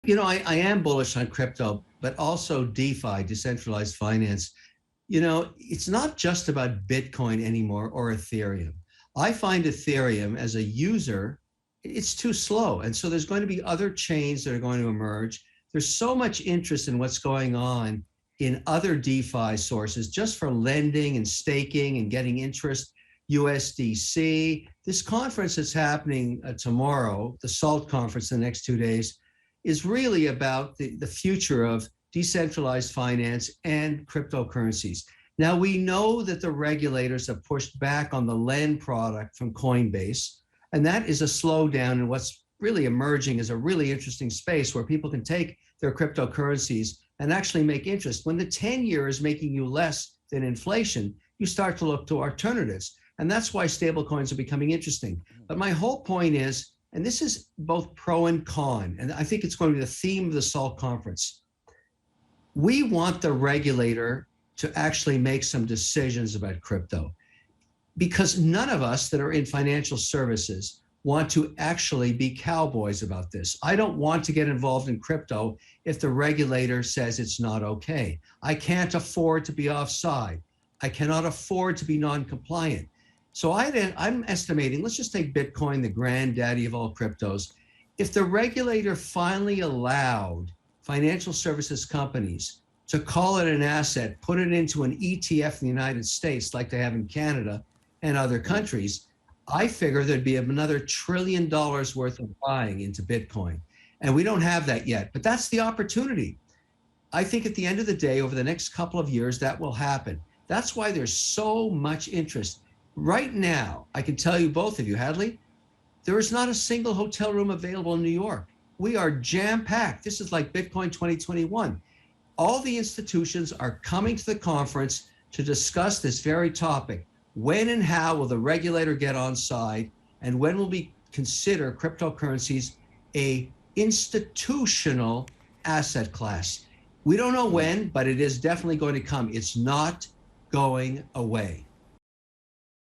I am bullish on crypto, but also DeFi, decentralized finance. It's not just about Bitcoin anymore or Ethereum. I find Ethereum as a user, it's too slow. And so there's going to be other chains that are going to emerge. There's so much interest in what's going on in other DeFi sources just for lending and staking and getting interest. USDC, this conference that's happening tomorrow, the SALT conference in the next 2 days, is really about the future of decentralized finance and cryptocurrencies. Now, we know that the regulators have pushed back on the lend product from Coinbase, and that is a slowdown in what's really emerging as a really interesting space where people can take their cryptocurrencies and actually make interest. When the 10-year is making you less than inflation, you start to look to alternatives. And that's why stablecoins are becoming interesting. But my whole point is, and this is both pro and con, and I think it's going to be the theme of the SALT conference. We want the regulator to actually make some decisions about crypto, because none of us that are in financial services want to actually be cowboys about this. I don't want to get involved in crypto if the regulator says it's not okay. I can't afford to be offside. I cannot afford to be non-compliant. So I'm estimating, let's just take Bitcoin, the granddaddy of all cryptos. If the regulator finally allowed financial services companies to call it an asset, put it into an ETF in the United States like they have in Canada and other countries, I figure there'd be another $1 trillion worth of buying into Bitcoin. And we don't have that yet, but that's the opportunity. I think at the end of the day, over the next couple of years, that will happen. That's why there's so much interest. Right now, I can tell you, both of you, Hadley, there is not a single hotel room available in New York. We are jam-packed. This is like Bitcoin 2021. All the institutions are coming to the conference to discuss this very topic. When and how will the regulator get on side, and when will we consider cryptocurrencies a institutional asset class? We don't know when, but it is definitely going to come. It's not going away.